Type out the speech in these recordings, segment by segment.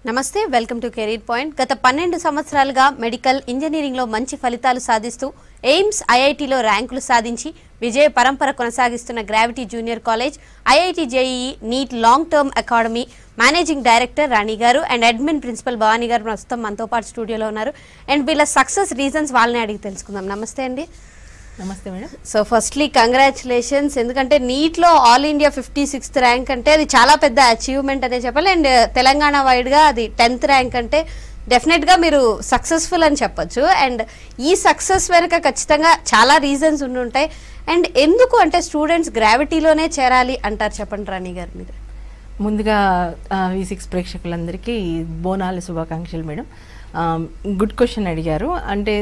నమస్తే welcome to career point. గత 12 సంవత్సరాలుగా మెడికల్ ఇంజనీరింగ్ లో మంచి ఫలితాలు సాధిస్తూ ఎయిమ్స్ ఐఐటిలో ర్యాంకులు సాధించి విజయ పరంపర కొనసాగిస్తున్న Gravity junior college, IIT JEE NEET long term academy managing director Rani garu and admin principal Bhavani గారు ప్రస్తుతం మనతో పాటు స్టూడియోలో ఉన్నారు. అండ్ వీళ్ళ సక్సెస్ రీజన్స్ వాళ్ళని అడిగి తెలుసుకుందాం. నమస్తే అండి. నమస్తే మేడం. సో ఫస్ట్లీ కంగ్రాచులేషన్స్, ఎందుకంటే నీట్లో ఆల్ ఇండియా 56th ర్యాంక్ అంటే అది చాలా పెద్ద అచీవ్మెంట్ అనే చెప్పాలి. అండ్ తెలంగాణ వైడ్గా అది 10th ర్యాంక్ అంటే డెఫినెట్గా మీరు సక్సెస్ఫుల్ అని చెప్పొచ్చు. అండ్ ఈ సక్సెస్ వెనుక ఖచ్చితంగా చాలా రీజన్స్ ఉండుంటాయి. అండ్ ఎందుకు అంటే స్టూడెంట్స్ గ్రావిటీలోనే చేరాలి అంటారు, చెప్పండి రాణి గారు మీరు. ముందుగా V6 ప్రేక్షకులందరికీ బోనాల శుభాకాంక్షలు మేడం. గుడ్ క్వశ్చన్ అడిగారు. అంటే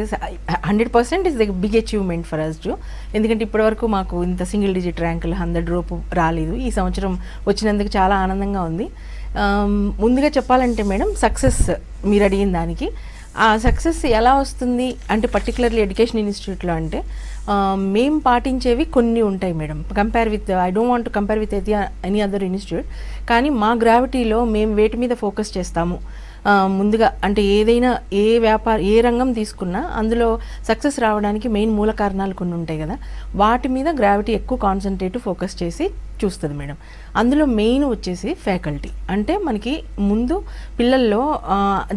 100% is the big achievement for us too. ఎందుకంటే ఇప్పటివరకు మాకు ఇంత సింగిల్ డిజిట్ ర్యాంకులు 100 రూపు రాలేదు. ఈ సంవత్సరం వచ్చినందుకు చాలా ఆనందంగా ఉంది. ముందుగా చెప్పాలంటే మేడం, సక్సెస్ మీరు అడిగిన దానికి ఆ సక్సెస్ ఎలా వస్తుంది అంటే పర్టికులర్లీ ఎడ్యుకేషన్ ఇన్స్టిట్యూట్లో అంటే మేము పాటించేవి కొన్ని ఉంటాయి madam. Compare with I don't want to compare with any other institute. కానీ మా గ్రావిటీలో మేము వేటి మీద ఫోకస్ చేస్తాము, ముందుగా అంటే ఏదైనా ఏ రంగం తీసుకున్నా అందులో సక్సెస్ రావడానికి మెయిన్ మూల కారణాలు కొన్ని ఉంటాయి కదా, వాటి మీద గ్రావిటీ ఎక్కువ కాన్సన్ట్రేట్ ఫోకస్ చేసి చూస్తుంది మేడం. అందులో మెయిన్ వచ్చేసి ఫ్యాకల్టీ. అంటే మనకి ముందు పిల్లల్లో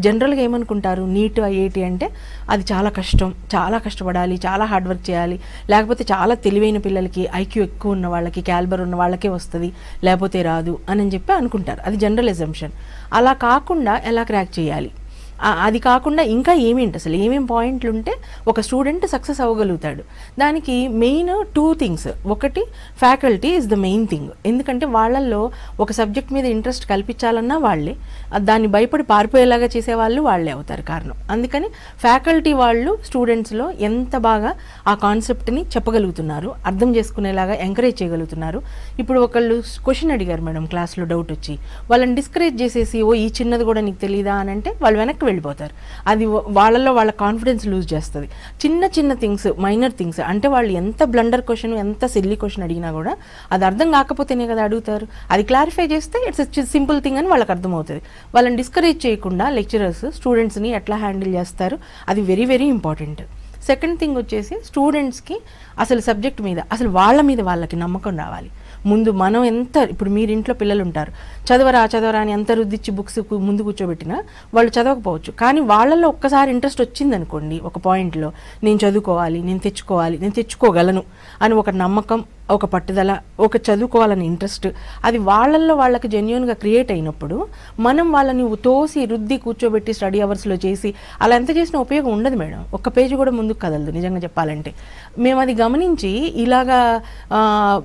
జనరల్గా ఏమనుకుంటారు, నీట్ ఐఐటి అంటే అది చాలా కష్టం, చాలా కష్టపడాలి, చాలా హార్డ్ వర్క్ చేయాలి, లేకపోతే చాలా తెలివైన పిల్లలకి, ఐక్యూ ఎక్కువ ఉన్న వాళ్ళకి, క్యాలిబర్ ఉన్న వాళ్ళకే వస్తుంది, లేకపోతే రాదు అని చెప్పి అనుకుంటారు. అది జనరల్ అజంప్షన్. అలా కాకుండా ఎలా క్రాక్ చేయాలి, అది కాకుండా ఇంకా ఏమేంటి అసలు ఏమేం పాయింట్లు ఉంటే ఒక స్టూడెంట్ సక్సెస్ అవ్వగలుగుతాడు, దానికి మెయిన్ 2 things. ఒకటి faculty is the main thing. ఎందుకంటే వాళ్ళల్లో ఒక సబ్జెక్ట్ మీద ఇంట్రెస్ట్ కల్పించాలన్నా వాళ్ళే, దాన్ని భయపడి పారిపోయేలాగా చేసేవాళ్ళు వాళ్ళే అవుతారు కారణం. అందుకని ఫ్యాకల్టీ వాళ్ళు స్టూడెంట్స్లో ఎంత బాగా ఆ కాన్సెప్ట్ని చెప్పగలుగుతున్నారు, అర్థం చేసుకునేలాగా ఎంకరేజ్ చేయగలుగుతున్నారు. ఇప్పుడు ఒకళ్ళు క్వశ్చన్ అడిగారు మేడం క్లాస్లో, డౌట్ వచ్చి వాళ్ళని డిస్కరేజ్ చేసేసి ఈ చిన్నది కూడా నీకు తెలియదా అని అంటే వాళ్ళు వెనక్కి వెళ్ళిపోతారు. అది వాళ్ళలో వాళ్ళ కాన్ఫిడెన్స్ లూజ్ చేస్తుంది. చిన్న చిన్న థింగ్స్, మైనర్ థింగ్స్ అంటే వాళ్ళు ఎంత బ్లండర్ క్వశ్చన్, ఎంత సిల్లీ క్వశ్చన్ అడిగినా కూడా అది అర్థం కాకపోతేనే కదా అడుగుతారు. అది క్లారిఫై చేస్తే ఇట్స్ సింపుల్ థింగ్ అని వాళ్ళకి అర్థమవుతుంది. వాళ్ళని డిస్కరేజ్ చేయకుండా లెక్చరర్స్ స్టూడెంట్స్ని ఎట్లా హ్యాండిల్ చేస్తారు, అది very very important. Second thing వచ్చేసి స్టూడెంట్స్కి అసలు సబ్జెక్ట్ మీద అసలు వాళ్ళ మీద వాళ్ళకి నమ్మకం రావాలి. ముందు మనం ఎంత, ఇప్పుడు మీరు ఇంట్లో పిల్లలు ఉంటారు, చదవరా అని ఎంత రుద్దిచ్చి బుక్స్ ముందు కూర్చోబెట్టినా వాళ్ళు చదవకపోవచ్చు. కానీ వాళ్ళల్లో ఒక్కసారి ఇంట్రెస్ట్ వచ్చిందనుకోండి, ఒక పాయింట్లో నేను చదువుకోవాలి, నేను తెచ్చుకోగలను అని ఒక నమ్మకం, ఒక పట్టుదల, ఒక చదువుకోవాలని ఇంట్రెస్ట్, అది వాళ్ళల్లో వాళ్ళకి జెన్యూన్గా క్రియేట్ అయినప్పుడు మనం వాళ్ళని తోసి రుద్ది కూర్చోబెట్టి స్టడీ అవర్స్లో చేసి అలా ఎంత చేసినా ఉపయోగం ఉండదు మేడం. ఒక్క పేజీ కూడా ముందుకు కదలదు నిజంగా చెప్పాలంటే. మేము అది గమనించి ఇలాగా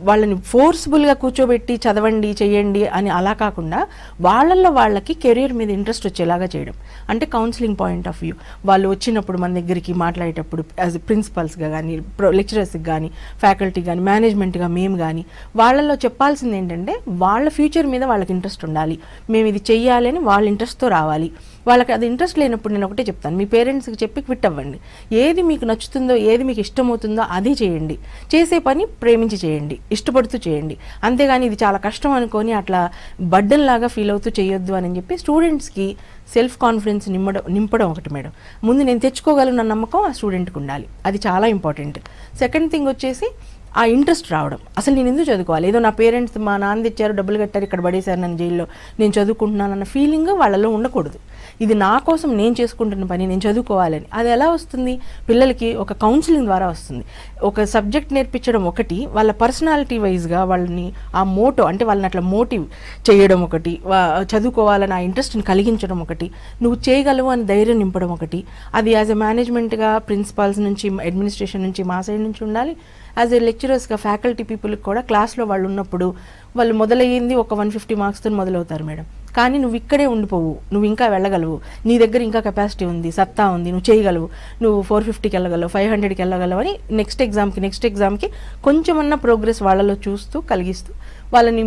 వాళ్ళని ఫోర్స్ఫుల్గా కూర్చోబెట్టి చదవండి చేయండి అని అలా కాకుండా వాళ్ళల్లో వాళ్ళకి కెరీర్ మీద ఇంట్రెస్ట్ వచ్చేలాగా చేయడం. అంటే కౌన్సిలింగ్ పాయింట్ ఆఫ్ వ్యూ, వాళ్ళు వచ్చినప్పుడు మన దగ్గరికి మాట్లాడేటప్పుడు యాజ్ ప్రిన్సిపల్స్గా కానీ, లెక్చరర్స్కి కానీ, ఫ్యాకల్టీ కానీ, మేనేజ్మెంట్గా మేము కానీ వాళ్ళల్లో చెప్పాల్సింది ఏంటంటే వాళ్ళ ఫ్యూచర్ మీద వాళ్ళకి ఇంట్రెస్ట్ ఉండాలి, మేము ఇది చెయ్యాలి అని వాళ్ళ ఇంట్రెస్ట్తో రావాలి. వాళ్ళకి అది ఇంట్రెస్ట్ లేనప్పుడు నేను ఒకటే చెప్తాను, మీ పేరెంట్స్కి చెప్పి క్విట్ అవ్వండి. ఏది మీకు నచ్చుతుందో, ఏది మీకు ఇష్టమవుతుందో అదే చేయండి. చేసే పని ప్రేమించి చేయండి, ఇష్టపడుతూ చేయండి. అంతేగాని ఇది చాలా కష్టం అనుకొని అట్లా బర్డెన్ లాగా ఫీల్ అవుతూ చేయొద్దు అని చెప్పి స్టూడెంట్స్కి సెల్ఫ్ కాన్ఫిడెన్స్ నింపడం ఒకటి మేడం. ముందు నేను తెచ్చుకోగలను నమ్మకం ఆ స్టూడెంట్కి ఉండాలి, అది చాలా ఇంపార్టెంట్. సెకండ్ థింగ్ వచ్చేసి ఆ ఇంట్రెస్ట్ రావడం. అసలు నేను ఎందుకు చదువుకోవాలి, ఏదో నా పేరెంట్స్ మా నాన్న తెచ్చారు, డబ్బులు కట్టారు, ఇక్కడ పడేశారు నన్ను జైల్లో, నేను చదువుకుంటున్నాను అన్న ఫీలింగ్ వాళ్ళలో ఉండకూడదు. ఇది నా కోసం నేను చేసుకుంటున్న పని, నేను చదువుకోవాలని. అది ఎలా వస్తుంది, పిల్లలకి ఒక కౌన్సిలింగ్ ద్వారా వస్తుంది. ఒక సబ్జెక్ట్ నేర్పించడం ఒకటి, వాళ్ళ పర్సనాలిటీ వైజ్గా వాళ్ళని ఆ మోటో అంటే వాళ్ళని అట్లా మోటివ్ చేయడం ఒకటి, చదువుకోవాలని ఆ ఇంట్రెస్ట్ని కలిగించడం ఒకటి, నువ్వు చేయగలవు అని ధైర్యం నింపడం ఒకటి. అది యాజ్ ఎ మేనేజ్మెంట్గా ప్రిన్సిపాల్స్ నుంచి, అడ్మినిస్ట్రేషన్ నుంచి, మా సైడ్ నుంచి ఉండాలి. యాజ్ ఏ లెక్చరర్స్గా ఫ్యాకల్టీ పీపుల్కి కూడా క్లాస్లో వాళ్ళు ఉన్నప్పుడు వాళ్ళు మొదలయ్యింది ఒక 150 మార్క్స్తో మొదలవుతారు మేడం. కానీ నువ్వు ఇక్కడే ఉండిపోవు, నువ్వు ఇంకా వెళ్ళగలవు, నీ దగ్గర ఇంకా కెపాసిటీ ఉంది, సత్తా ఉంది, నువ్వు చేయగలవు, నువ్వు 450కి వెళ్ళగలవు, 500కి వెళ్ళగలవు అని నెక్స్ట్ ఎగ్జామ్కి కొంచెమన్నా ప్రోగ్రెస్ వాళ్ళలో చూస్తూ కలిగిస్తూ వాళ్ళని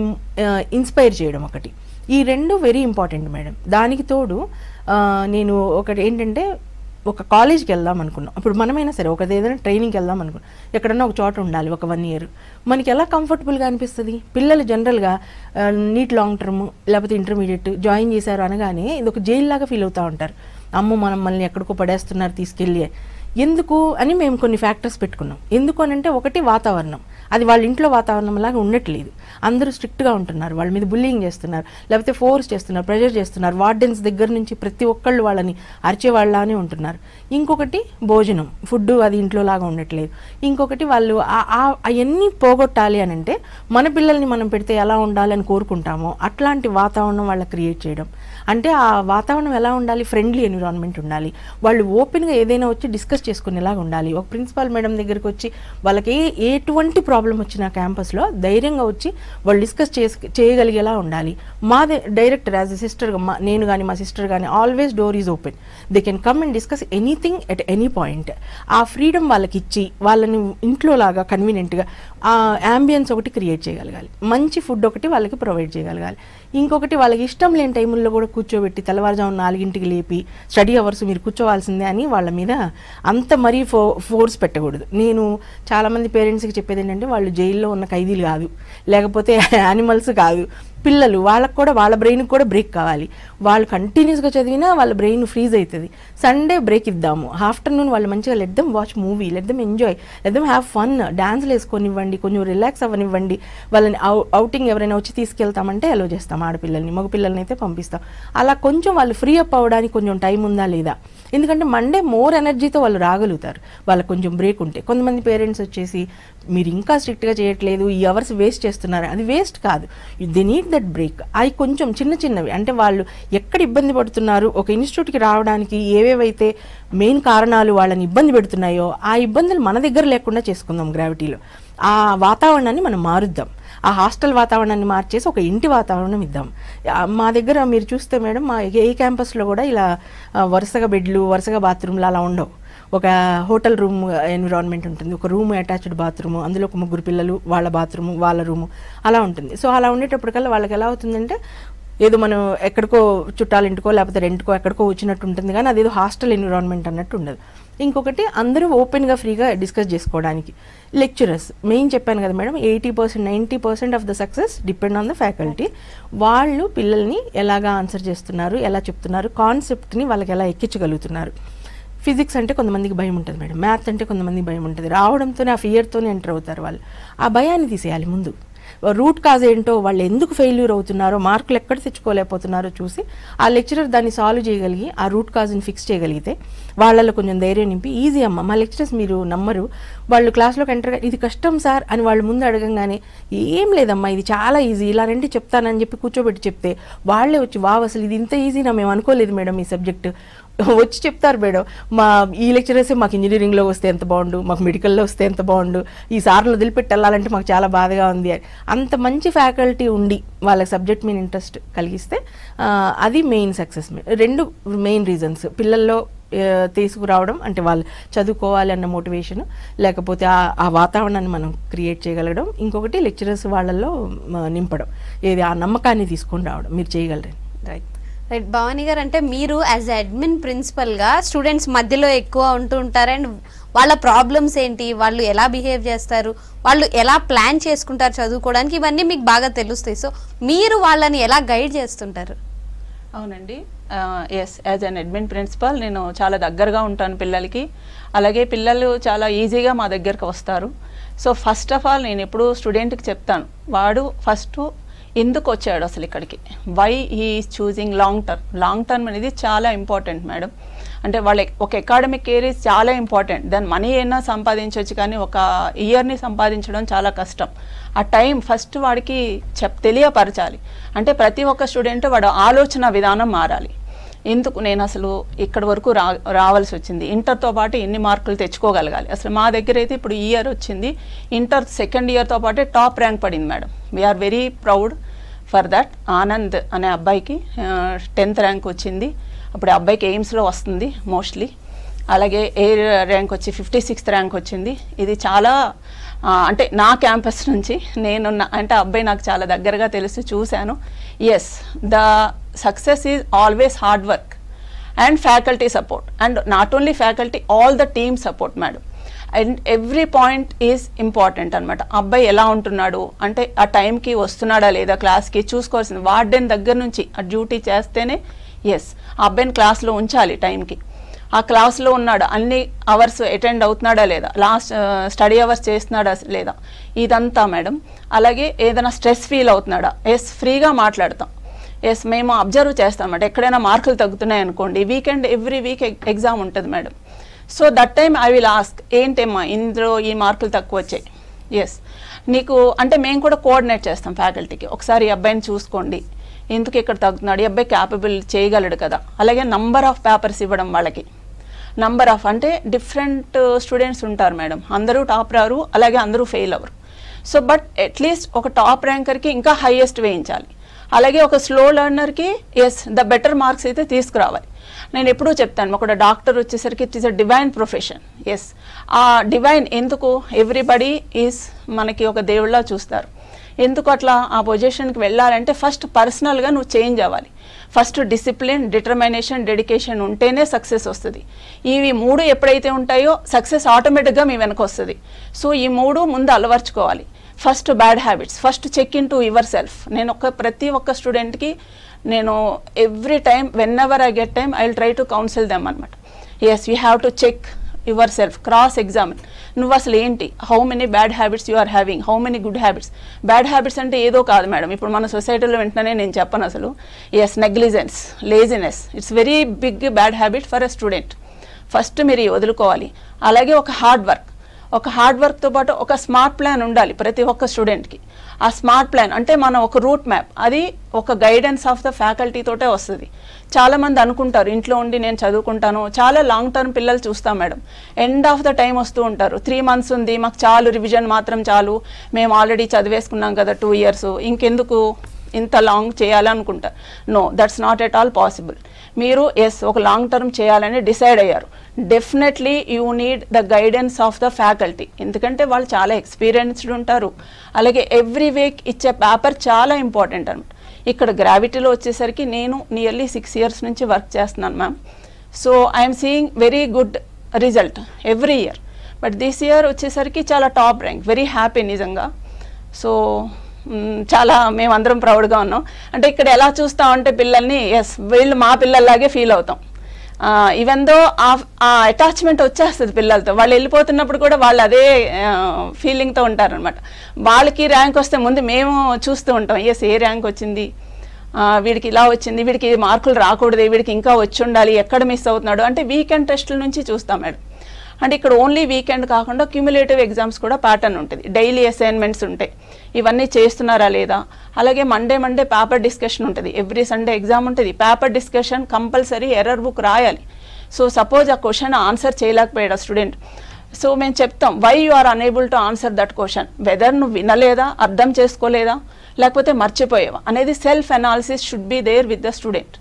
ఇన్స్పైర్ చేయడం ఒకటి. ఈ 2 వెరీ ఇంపార్టెంట్ మేడం. దానికి తోడు నేను ఒకటి ఏంటంటే ఒక కాలేజ్కి వెళ్దాం అనుకున్నాం, ఇప్పుడు మనమైనా సరే ఒక ఏదైనా ట్రైనింగ్కి వెళ్దాం అనుకున్నాం, ఎక్కడన్నా ఒక చోట ఉండాలి ఒక 1 year, మనకి ఎలా కంఫర్టబుల్గా అనిపిస్తుంది? పిల్లలు జనరల్గా నీట్ లాంగ్ టర్మ్ లేకపోతే ఇంటర్మీడియట్ జాయిన్ చేశారు అనగానే ఇది ఒక జైలు లాగా ఫీల్ అవుతూ ఉంటారు. అమ్మో మనం మళ్ళీ ఎక్కడికో పడేస్తున్నారు తీసుకెళ్ళి. ఎందుకు అని మేము కొన్ని ఫ్యాక్టర్స్ పెట్టుకున్నాం. ఎందుకు అని అంటే, ఒకటి వాతావరణం, అది వాళ్ళ ఇంట్లో వాతావరణం లాగా ఉండట్లేదు, అందరూ స్ట్రిక్ట్గా ఉంటున్నారు, వాళ్ళ మీద బుల్లింగ్ చేస్తున్నారు, లేకపోతే ఫోర్స్ చేస్తున్నారు, ప్రెషర్ చేస్తున్నారు, వార్డెన్స్ దగ్గర నుంచి ప్రతి ఒక్కళ్ళు వాళ్ళని అరిచేవాళ్ళనే ఉంటున్నారు. ఇంకొకటి భోజనం, ఫుడ్ అది ఇంట్లో లాగా ఉండట్లేదు. ఇంకొకటి వాళ్ళు అవన్నీ పోగొట్టాలి అని అంటే మన పిల్లల్ని మనం పెడితే ఎలా ఉండాలని కోరుకుంటామో అట్లాంటి వాతావరణం వాళ్ళకి క్రియేట్ చేయడం. అంటే ఆ వాతావరణం ఎలా ఉండాలి? ఫ్రెండ్లీ ఎన్విరాన్మెంట్ ఉండాలి, వాళ్ళు ఓపెన్గా ఏదైనా వచ్చి డిస్కస్ చేసుకునేలాగా ఉండాలి. ఒక ప్రిన్సిపాల్ మేడం దగ్గరికి వచ్చి వాళ్ళకి ఎటువంటి ప్రాబ్లం వచ్చినా క్యాంపస్లో ధైర్యంగా వచ్చి వాళ్ళు డిస్కస్ చేయగలిగేలా ఉండాలి. మాదే డైరెక్టర్ యాజ్ ఎ సిస్టర్గా నేను కానీ మా సిస్టర్ కానీ always door is open, they can come and discuss anything at any point. ఆ ఫ్రీడమ్ వాళ్ళకి ఇచ్చి వాళ్ళని ఇంట్లో లాగా కన్వీనియంట్గా ఆ యాంబియన్స్ ఒకటి క్రియేట్ చేయగలగాలి, మంచి ఫుడ్ ఒకటి వాళ్ళకి ప్రొవైడ్ చేయగలగాలి. ఇంకొకటి వాళ్ళకి ఇష్టం లేని టైముల్లో కూడా కూర్చోబెట్టి తెల్లవారుజామున 4 లేపి స్టడీ అవర్స్ మీరు కూర్చోవాల్సిందే అని వాళ్ళ మీద అంత మరీ ఫోర్స్ పెట్టకూడదు. నేను చాలామంది పేరెంట్స్కి చెప్పేది ఏంటంటే, వాళ్ళు జైల్లో ఉన్న ఖైదీలు కాదు, లేకపోతే యానిమల్స్ కాదు, పిల్లలు, వాళ్ళకు కూడా వాళ్ళ బ్రెయిన్కి కూడా బ్రేక్ కావాలి. వాళ్ళు కంటిన్యూస్గా చదివినా వాళ్ళ బ్రెయిన్ ఫ్రీజ్ అవుతుంది. సండే బ్రేక్ ఇద్దాము, ఆఫ్టర్నూన్ వాళ్ళు మంచిగా let them watch movie, let them enjoy, let them have fun, డాన్స్లు వేసుకొనివ్వండి, కొంచెం రిలాక్స్ అవ్వనివ్వండి. వాళ్ళని అవుటింగ్ ఎవరైనా వచ్చి తీసుకెళ్తామంటే అలో చేస్తాం, ఆడపిల్లల్ని మగపిల్లల్ని అయితే పంపిస్తాం. అలా కొంచెం వాళ్ళు ఫ్రీ అప్ అవ్వడానికి కొంచెం టైం ఉందా లేదా? ఎందుకంటే మండే మోర్ ఎనర్జీతో వాళ్ళు రాగలుగుతారు వాళ్ళకి కొంచెం బ్రేక్ ఉంటే. కొంతమంది పేరెంట్స్ వచ్చేసి మీరు ఇంకా స్ట్రిక్ట్గా చేయట్లేదు, ఈ అవర్స్ వేస్ట్ చేస్తున్నారు. అది వేస్ట్ కాదు, దే నీడ్ దట్ బ్రేక్. అవి కొంచెం చిన్నవి, అంటే వాళ్ళు ఎక్కడ ఇబ్బంది పడుతున్నారు, ఒక ఇన్స్టిట్యూట్కి రావడానికి ఏవేవైతే మెయిన్ కారణాలు వాళ్ళని ఇబ్బంది పెడుతున్నాయో ఆ ఇబ్బందులు మన దగ్గర లేకుండా చేసుకుందాం. గ్రావిటీలో ఆ వాతావరణాన్ని మనం మారుద్దాం, ఆ హాస్టల్ వాతావరణాన్ని మార్చేసి ఒక ఇంటి వాతావరణం ఇద్దాం. మా దగ్గర మీరు చూస్తే మేడం, మా ఏ క్యాంపస్లో కూడా ఇలా వరుసగా బెడ్లు, వరుసగా బాత్రూమ్లు అలా ఉండవు. ఒక హోటల్ రూమ్ ఎన్విరాన్మెంట్ ఉంటుంది, ఒక రూమ్ అటాచ్డ్ బాత్రూము, అందులో ఒక 3 పిల్లలు, వాళ్ళ బాత్రూము, వాళ్ళ రూము అలా ఉంటుంది. సో అలా ఉండేటప్పటికల్లా వాళ్ళకి ఎలా అవుతుందంటే, ఏదో మనం ఎక్కడికో చుట్టాలింటికో లేకపోతే రెంట్కో ఎక్కడికో వచ్చినట్టు ఉంటుంది, కానీ అదేదో హాస్టల్ ఎన్విరాన్మెంట్ అన్నట్టు ఉండదు. ఇంకొకటి అందరూ ఓపెన్గా ఫ్రీగా డిస్కస్ చేసుకోవడానికి. లెక్చరర్స్ మెయిన్ చెప్పాను కదా madam, 80% 90% of the success depend on the faculty. వాళ్ళు పిల్లల్ని ఎలాగా ఆన్సర్ చేస్తున్నారు, ఎలా చెప్తున్నారు, కాన్సెప్ట్ని వాళ్ళకి ఎలా ఎక్కించగలుగుతున్నారు. ఫిజిక్స్ అంటే కొంతమందికి భయం ఉంటుంది మేడం, మ్యాథ్స్ అంటే కొంతమందికి భయం ఉంటుంది. రావడంతోనే ఆ ఫియర్తోనే ఎంటర్ అవుతారు వాళ్ళు. ఆ భయాన్ని తీసేయాలి ముందు. రూట్ కాజ్ ఏంటో, వాళ్ళు ఎందుకు ఫెయిల్యూర్ అవుతున్నారో, మార్కులు ఎక్కడ తెచ్చుకోలేకపోతున్నారో చూసి ఆ లెక్చరర్ దాన్ని సాల్వ్ చేయగలిగి ఆ రూట్ కాజ్ని ఫిక్స్ చేయగలిగితే వాళ్ళలో కొంచెం ధైర్యం నింపి, ఈజీ అమ్మ, మా లెక్చరర్స్ మీరు నమ్మరు, వాళ్ళు క్లాస్లోకి ఎంటర్ ఇది కష్టం సార్ అని వాళ్ళు ముందు అడగంగానే, ఏం లేదమ్మా ఇది చాలా ఈజీ, ఇలా రండి చెప్తానని చెప్పి కూర్చోబెట్టి చెప్తే వాళ్ళే వచ్చి, వావ్ అసలు ఇది ఇంత ఈజీనా, మేము అనుకోలేదు మేడం ఈ సబ్జెక్టు, వచ్చి చెప్తారు మేడం. ఈ లెక్చరర్సే మాకు ఇంజనీరింగ్లో వస్తే ఎంత బాగుండు, మాకు మెడికల్లో వస్తే ఎంత బాగుండు, ఈ సార్లు వదిలిపెట్టి వెళ్ళాలంటే మాకు చాలా బాధగా ఉంది. అంత మంచి ఫ్యాకల్టీ ఉండి వాళ్ళకి సబ్జెక్ట్ మీద ఇంట్రెస్ట్ కలిగిస్తే అది మెయిన్ సక్సెస్. 2 మెయిన్ రీజన్స్ పిల్లల్లో తీసుకురావడం, అంటే వాళ్ళు చదువుకోవాలి అన్న మోటివేషన్, లేకపోతే ఆ వాతావరణాన్ని మనం క్రియేట్ చేయగలగడం. ఇంకొకటి లెక్చరర్స్ వాళ్ళల్లో నింపడం, ఏది ఆ నమ్మకాన్ని తీసుకొని రావడం, మీరు చేయగలరని. రైట్ రైట్ భవానీ గారు, అంటే మీరు యాజ్ అడ్మిన్ ప్రిన్సిపల్గా స్టూడెంట్స్ మధ్యలో ఎక్కువ ఉంటూ ఉంటారు, అండ్ వాళ్ళ ప్రాబ్లమ్స్ ఏంటి, వాళ్ళు ఎలా బిహేవ్ చేస్తారు, వాళ్ళు ఎలా ప్లాన్ చేసుకుంటారు చదువుకోవడానికి, ఇవన్నీ మీకు బాగా తెలుస్తాయి. సో మీరు వాళ్ళని ఎలా గైడ్ చేస్తుంటారు? అవునండి, yes, as an admin principal నేను చాలా దగ్గరగా ఉంటాను పిల్లలకి. అలాగే పిల్లలు చాలా ఈజీగా మా దగ్గరకు వస్తారు. సో ఫస్ట్ ఆఫ్ ఆల్ నేను ఎప్పుడు స్టూడెంట్కి చెప్తాను, వాడు ఫస్ట్ ఎందుకు వచ్చాడు అసలు ఇక్కడికి, why he is choosing long term అనేది చాలా ఇంపార్టెంట్ మేడం. అంటే వాళ్ళ ఒక అకాడమిక్ కేర్ ఈజ్ చాలా ఇంపార్టెంట్. దాని మనీ అయినా సంపాదించవచ్చు, కానీ ఒక ఇయర్ని సంపాదించడం చాలా కష్టం. ఆ టైం ఫస్ట్ వాడికి తెలియపరచాలి. అంటే ప్రతి ఒక్క స్టూడెంట్ వాడు ఆలోచన విధానం మారాలి. ఎందుకు నేను అసలు ఇక్కడి వరకు రావాల్సి వచ్చింది, ఇంటర్తో పాటు ఎన్ని మార్కులు తెచ్చుకోగలగాలి. అసలు మా దగ్గర అయితే ఇప్పుడు ఈ ఇయర్ వచ్చింది, ఇంటర్ సెకండ్ ఇయర్తో పాటే టాప్ ర్యాంక్ పడింది madam. We're very proud for that. Anand అనే అబ్బాయికి 10th ర్యాంక్ వచ్చింది. అప్పుడు అబ్బాయికి ఎయిమ్స్లో వస్తుంది మోస్ట్లీ. అలాగే ఎయిర్ ర్యాంక్ వచ్చి 56th ర్యాంక్ వచ్చింది. ఇది చాలా అంటే నా క్యాంపస్ నుంచి అంటే అబ్బాయి నాకు చాలా దగ్గరగా తెలుసు, చూశాను. Yes, the success is always hard work and faculty support, and not only faculty, all the team support madam. And every point is important అనమాట. అబ్బాయి ఎలా ఉంటున్నాడు అంటే ఆ టైంకి వస్తున్నాడా లేదా క్లాస్కి చూసుకోవాల్సింది. వార్డెన్ దగ్గర నుంచి ఆ డ్యూటీ చేస్తేనే ఎస్ ఆ అబ్బాయిని క్లాస్లో ఉంచాలి టైంకి. ఆ క్లాస్లో ఉన్నాడు, అన్ని అవర్స్ అటెండ్ అవుతున్నాడా లేదా, లాస్ట్ స్టడీ అవర్స్ చేస్తున్నాడా లేదా, ఇదంతా మేడం. అలాగే ఏదైనా స్ట్రెస్ ఫీల్ అవుతున్నాడా, ఎస్ ఫ్రీగా మాట్లాడతాం, ఎస్ మేము అబ్జర్వ్ చేస్తాం అన్నమాట. ఎక్కడైనా మార్కులు తగ్గుతున్నాయి అనుకోండి, వీకెండ్ ఎవ్రీ వీక్ ఎగ్జామ్ ఉంటుంది madam. So that time I will ask, ఏంటమ్మా ఇందులో ఈ మార్కులు తక్కువ వచ్చాయి, ఎస్ నీకు అంటే మేము కూడా కోఆర్డినేట్ చేస్తాం ఫ్యాకల్టీకి, ఒకసారి ఈ అబ్బాయిని చూసుకోండి, ఎందుకు ఇక్కడ తగ్గుతున్నాడు, ఈ అబ్బాయి క్యాపబుల్ చేయగలడు కదా. అలాగే నంబర్ ఆఫ్ పేపర్స్ ఇవ్వడం వాళ్ళకి, నంబర్ ఆఫ్ అంటే డిఫరెంట్ స్టూడెంట్స్ ఉంటారు మేడం, అందరూ టాప్ రారు, అలాగే అందరూ ఫెయిల్ అవ్వరు. సో బట్ అట్లీస్ట్ ఒక టాప్ ర్యాంకర్కి ఇంకా హైయెస్ట్ వేయించాలి, అలాగే ఒక స్లో లెర్నర్కి ఎస్ ద బెటర్ మార్క్స్ అయితే తీసుకురావాలి. నేను ఎప్పుడూ చెప్తాను, ఒక డాక్టర్ వచ్చేసరికి it is a divine profession. Yes a divine ఎందుకు, ఎవ్రీబడి ఈజ్ మనకి ఒక దేవుళ్ళ చూస్తారు. ఎందుకు అట్లా ఆ పొజిషన్కి వెళ్ళాలంటే ఫస్ట్ పర్సనల్గా నువ్వు చేంజ్ అవ్వాలి. ఫస్ట్ డిసిప్లిన్, డిటర్మినేషన్, డెడికేషన్ ఉంటేనే సక్సెస్ వస్తుంది. ఇవి 3 ఎప్పుడైతే ఉంటాయో సక్సెస్ ఆటోమేటిక్గా మీ వెనక వస్తుంది. సో ఈ 3 ముందు అలవర్చుకోవాలి. First bad habits, first check in to yourself. నేను ప్రతి ఒక్క స్టూడెంట్కి నేను every time whenever I get time I will try to counsel them అనమాట. Yes you have to check yourself, cross examine. నువ్వు అసలు ఏంటి, how many bad habits you are having, how many good habits. Bad habits అంటే ఏదో కాదు madam, ఇప్పుడు మన సొసైటీలో వెంటనే నేను చెప్పను అసలు. Yes negligence, laziness, it's very big bad habit for a student. First మీరు వదులుకోవాలి. అలాగే ఒక హార్డ్ వర్క్తో పాటు ఒక స్మార్ట్ ప్లాన్ ఉండాలి ప్రతి ఒక్క స్టూడెంట్కి. ఆ స్మార్ట్ ప్లాన్ అంటే మనం ఒక రూట్ మ్యాప్, అది ఒక గైడెన్స్ ఆఫ్ ద ఫ్యాకల్టీ తోటే వస్తుంది. చాలామంది అనుకుంటారు ఇంట్లో ఉండి నేను చదువుకుంటాను, చాలా లాంగ్ టర్మ్ పిల్లలు చూస్తాం madam, end of the time వస్తూ ఉంటారు, 3 months ఉంది మాకు చాలు, రివిజన్ మాత్రం చాలు, మేము ఆల్రెడీ చదివేసుకున్నాం కదా 2 years, ఇంకెందుకు ఇంత లాంగ్ చేయాలనుకుంటారు. No, that's not at all possible. మీరు ఎస్ ఒక లాంగ్ టర్మ్ చేయాలని డిసైడ్ అయ్యారు, definitely you need the guidance of the faculty. ఎందుకంటే వాళ్ళు చాలా ఎక్స్పీరియన్స్డ్ ఉంటారు. అలాగే ఎవ్రీ వీక్ ఇచ్చే పేపర్ చాలా ఇంపార్టెంట్ అనమాట. ఇక్కడ గ్రావిటీలో వచ్చేసరికి నేను నియర్లీ 6 years నుంచి వర్క్ చేస్తున్నాను ma'am. So I'm seeing very good result every year. But this year వచ్చేసరికి చాలా టాప్ ర్యాంక్, వెరీ హ్యాపీ నిజంగా. సో చాలా మేమందరం ప్రౌడ్గా ఉన్నాం. అంటే ఇక్కడ ఎలా చూస్తామంటే పిల్లల్ని, ఎస్ వీళ్ళు మా పిల్లల్లాగే ఫీల్ అవుతాం. ఈవెన్ దో ఆ అటాచ్మెంట్ వచ్చేస్తుంది పిల్లలతో, వాళ్ళు వెళ్ళిపోతున్నప్పుడు కూడా వాళ్ళు అదే ఫీలింగ్తో ఉంటారనమాట. వాళ్ళకి ర్యాంక్ వస్తే ముందు మేము చూస్తూ ఉంటాం, ఎస్ ఏ ర్యాంక్ వచ్చింది, వీడికి ఇలా వచ్చింది, వీడికి మార్కులు రాకూడదు, వీడికి ఇంకా వచ్చి ఉండాలి, ఎక్కడ మిస్ అవుతున్నాడు అంటే వీకెండ్ టెస్టుల నుంచి చూస్తాం మేడం. అంటే ఇక్కడ ఓన్లీ వీకెండ్ కాకుండా క్యూములేటివ్ ఎగ్జామ్స్ కూడా ప్యాటర్న్ ఉంటుంది, డైలీ అసైన్మెంట్స్ ఉంటాయి, ఇవన్నీ చేస్తున్నారా లేదా. అలాగే మండే పేపర్ డిస్కషన్ ఉంటుంది, ఎవ్రీ సండే ఎగ్జామ్ ఉంటుంది, paper discussion compulsory, error book రాయాలి. సో సపోజ్ ఆ క్వశ్చన్ ఆన్సర్ చేయలేకపోయాడు స్టూడెంట్, సో మేము చెప్తాం why you are unable to answer that question, whether నువ్వు వినలేదా, అర్థం చేసుకోలేదా, లేకపోతే మర్చిపోయావా అనేది self analysis should be there with the student.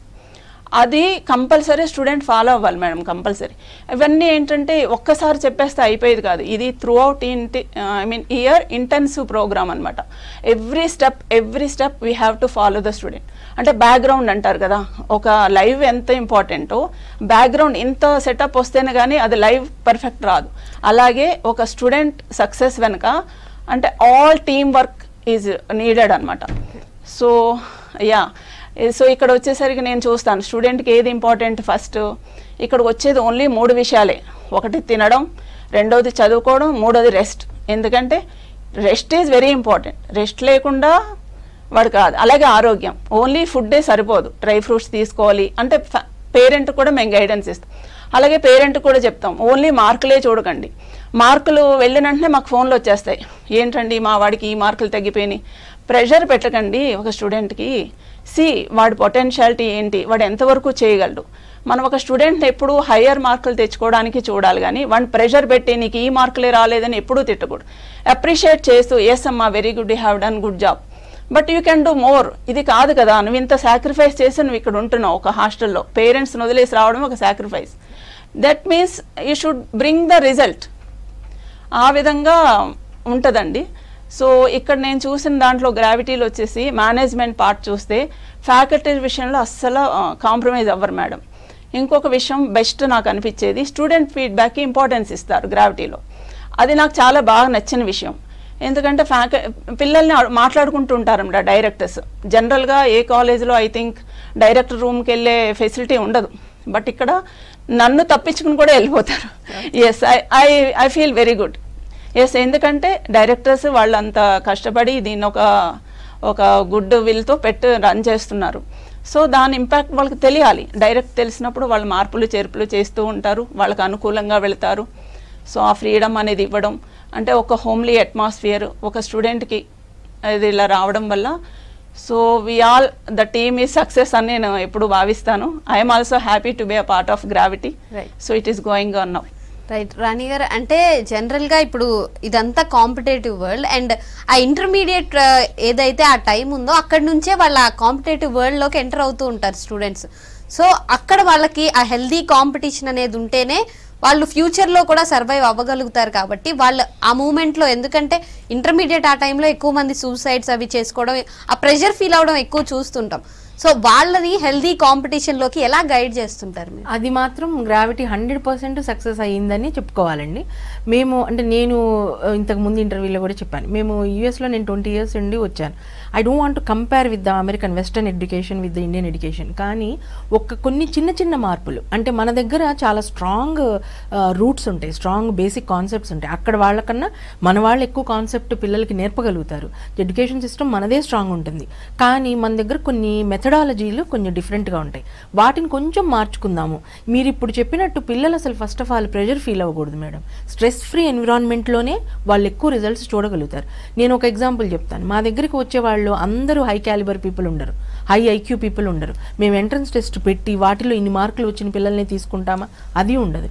అది కంపల్సరీ స్టూడెంట్ ఫాలో అవ్వాలి మేడం, కంపల్సరీ. ఇవన్నీ ఏంటంటే ఒక్కసారి చెప్పేస్తే అయిపోయేది కాదు, ఇది throughout year intensive program అనమాట. Every step we have to follow the student. అంటే బ్యాక్గ్రౌండ్ అంటారు కదా, ఒక లైవ్ ఎంత ఇంపార్టెంటో, బ్యాక్గ్రౌండ్ ఇంత సెటప్ వస్తేనే కానీ అది లైవ్ పర్ఫెక్ట్ రాదు. అలాగే ఒక స్టూడెంట్ సక్సెస్ వెనుక అంటే all team work is needed అనమాట. సో యా, సో ఇక్కడ వచ్చేసరికి నేను చూస్తాను స్టూడెంట్కి ఏది ఇంపార్టెంట్. ఫస్ట్ ఇక్కడ వచ్చేది ఓన్లీ 3 విషయాలే, ఒకటి తినడం, రెండోది చదువుకోవడం, మూడోది రెస్ట్. ఎందుకంటే rest is very important, rest లేకుండా వాడు కాదు. అలాగే ఆరోగ్యం, ఓన్లీ ఫుడ్డే సరిపోదు, డ్రై ఫ్రూట్స్ తీసుకోవాలి. అంటే పేరెంట్ కూడా మేము గైడెన్స్ ఇస్తాం. అలాగే పేరెంట్ కూడా చెప్తాం ఓన్లీ మార్కులే చూడకండి, మార్కులు వెళ్ళిన వెంటనే మాకు ఫోన్లు వచ్చేస్తాయి, ఏంటండి మా వాడికి ఈ మార్కులు తగ్గిపోయినాయి. ప్రెషర్ పెట్టకండి ఒక స్టూడెంట్కి. వాడి పొటెన్షియాలిటీ ఏంటి, వాడు ఎంతవరకు చేయగలడు. మనం ఒక స్టూడెంట్ ఎప్పుడు హయ్యర్ మార్కులు తెచ్చుకోవడానికి చూడాలి, కానీ వాడిని ప్రెషర్ పెట్టి నీకు ఈ మార్కులే రాలేదని ఎప్పుడూ తిట్టకూడదు. అప్రిషియేట్ చేస్తూ ఎస్ అమ్మా very good, you have done good job, but you can do more. ఇది కాదు కదా, నువ్వు ఇంత సాక్రిఫైస్ చేసి నువ్వు ఇక్కడ ఉంటున్నావు ఒక హాస్టల్లో, పేరెంట్స్ని వదిలేసి రావడం ఒక sacrifice. That means you should bring the result. ఆ విధంగా ఉంటుందండి. సో ఇక్కడ నేను చూసిన దాంట్లో గ్రావిటీలో వచ్చేసి మేనేజ్మెంట్ పార్ట్ చూస్తే ఫ్యాకల్టీ విషయంలో అస్సలు కాంప్రమైజ్ అవ్వరు మేడం. ఇంకొక విషయం బెస్ట్ నాకు అనిపించేది, స్టూడెంట్ ఫీడ్బ్యాక్కి ఇంపార్టెన్స్ ఇస్తారు గ్రావిటీలో. అది నాకు చాలా బాగా నచ్చిన విషయం. ఎందుకంటే పిల్లల్ని మాట్లాడుకుంటూ ఉంటారన్నమాట డైరెక్టర్స్. జనరల్గా ఏ కాలేజ్లో ఐ థింక్ డైరెక్టర్ రూమ్కి వెళ్ళే ఫెసిలిటీ ఉండదు, బట్ ఇక్కడ నన్ను తప్పించుకుని కూడా వెళ్ళిపోతారు. Yes, I feel very good. Yes, ఎందుకంటే డైరెక్టర్స్ వాళ్ళంత కష్టపడి దీన్ని ఒక గుడ్ విల్తో రన్ చేస్తున్నారు. సో దాని ఇంపాక్ట్ వాళ్ళకి తెలియాలి. డైరెక్ట్ తెలిసినప్పుడు వాళ్ళు మార్పులు చేర్పులు చేస్తూ ఉంటారు, వాళ్ళకి అనుకూలంగా వెళ్తారు. సో ఆ ఫ్రీడమ్ అనేది ఇవ్వడం, అంటే ఒక హోమ్లీ అట్మాస్ఫియర్ ఒక స్టూడెంట్కి అది ఇలా రావడం వల్ల, so the team is success అని నేను ఎప్పుడు భావిస్తాను. I'm also happy to be a part of Gravity. So it is going on now. Right Rani garu, అంటే జనరల్గా ఇప్పుడు ఇదంతా కాంపిటేటివ్ వరల్డ్, అండ్ ఆ ఇంటర్మీడియట్ ఏదైతే ఆ టైం ఉందో అక్కడ నుంచే వాళ్ళ ఆ కాంపిటేటివ్ వరల్డ్లోకి ఎంటర్ అవుతూ ఉంటారు స్టూడెంట్స్. సో అక్కడ వాళ్ళకి ఆ హెల్దీ కాంపిటీషన్ అనేది ఉంటేనే వాళ్ళు ఫ్యూచర్లో కూడా సర్వైవ్ అవ్వగలుగుతారు. కాబట్టి వాళ్ళు ఆ మూమెంట్లో, ఎందుకంటే ఇంటర్మీడియట్ ఆ టైంలో ఎక్కువ మంది సూసైడ్స్ అవి చేసుకోవడం, ఆ ప్రెషర్ ఫీల్ అవడం ఎక్కువ చూస్తుంటాం. సో వాళ్ళని హెల్దీ కాంపిటీషన్లోకి ఎలా గైడ్ చేస్తుంటారు మీరు? అది మాత్రం గ్రావిటీ 100% సక్సెస్ అయ్యిందని చెప్పుకోవాలండి. మేము అంటే నేను ఇంతకు ముందు ఇంటర్వ్యూలో కూడా చెప్పాను, మేము యూఎస్లో నేను 20 years ఉండి వచ్చాను. I don't want to compare with the American western education with the Indian education. కానీ కొన్ని చిన్న చిన్న మార్పులు, అంటే మన దగ్గర చాలా స్ట్రాంగ్ రూట్స్ ఉంటాయి, స్ట్రాంగ్ బేసిక్ కాన్సెప్ట్స్ ఉంటాయి. అక్కడ వాళ్ళకన్నా మన వాళ్ళు ఎక్కువ కాన్సెప్ట్ పిల్లలకి నేర్పగలుగుతారు. ఎడ్యుకేషన్ సిస్టమ్ మనదే స్ట్రాంగ్ ఉంటుంది. కానీ మన దగ్గర కొన్ని మెథడాలజీలు కొంచెం డిఫరెంట్గా ఉంటాయి. వాటిని కొంచెం మార్చుకుందాము. మీరు ఇప్పుడు చెప్పినట్టు పిల్లలు అసలు first of all pressure feel అవ్వకూడదు మేడం. స్ట్రెస్ ఫ్రీ ఎన్విరాన్మెంట్లోనే వాళ్ళు ఎక్కువ రిజల్ట్స్ చూడగలుగుతారు. నేను ఒక ఎగ్జాంపుల్ చెప్తాను. మా దగ్గరికి వచ్చే వాళ్ళు అందరూ హై క్యాలిబర్ పీపుల్ ఉండరు, హై ఐక్యూ పీపుల్ ఉండరు. మేము ఎంట్రన్స్ టెస్ట్ పెట్టి వాటిలో ఇన్ని మార్కులు వచ్చిన పిల్లల్ని తీసుకుంటామా? అది ఉండదు.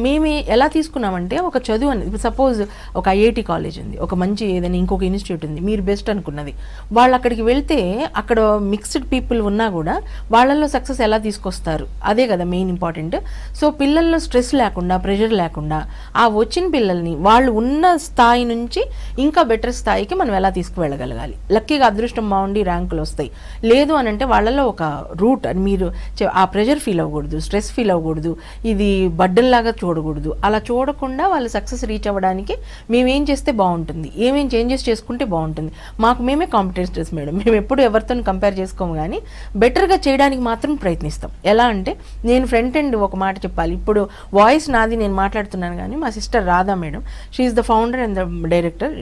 మేము ఎలా తీసుకున్నామంటే, ఒక చదువు అనేది, సపోజ్ ఒక ఐఐటి కాలేజ్ ఉంది, ఒక మంచి ఏదైనా ఇంకొక ఇన్స్టిట్యూట్ ఉంది, మీరు బెస్ట్ అనుకున్నది, వాళ్ళు అక్కడికి వెళ్తే అక్కడ మిక్స్డ్ పీపుల్ ఉన్నా కూడా వాళ్ళల్లో సక్సెస్ ఎలా తీసుకొస్తారు, అదే కదా మెయిన్ ఇంపార్టెంట్. సో పిల్లల్లో స్ట్రెస్ లేకుండా, ప్రెషర్ లేకుండా ఆ వచ్చిన పిల్లల్ని వాళ్ళు ఉన్న స్థాయి నుంచి ఇంకా బెటర్ స్థాయికి మనం ఎలా తీసుకువెళ్ళగలగాలి. లక్కీగా అదృష్టం బాగుండి ర్యాంకులు వస్తాయి. లేదు అని అంటే వాళ్ళలో ఒక రూట్ అని మీరు ఆ ప్రెషర్ ఫీల్ అవ్వకూడదు, స్ట్రెస్ ఫీల్ అవ్వకూడదు, ఇది బర్డెన్ లాగా చూడకూడదు. అలా చూడకుండా వాళ్ళు సక్సెస్ రీచ్ అవ్వడానికి మేమేం చేస్తే బాగుంటుంది, ఏమేం చేంజెస్ చేసుకుంటే బాగుంటుంది. మాకు మేమే కాంపిటేటర్స్ మేడం. మేము ఎప్పుడు ఎవరితో కంపేర్ చేసుకోము, కానీ బెటర్గా చేయడానికి మాత్రం ప్రయత్నిస్తాం. ఎలా అంటే, నేను ఫ్రంట్ ఎండ్ ఒక మాట చెప్పాలి. ఇప్పుడు వాయిస్ నాది, నేను మాట్లాడుతున్నాను, కానీ మా sister Radha madam, she is the founder and the director.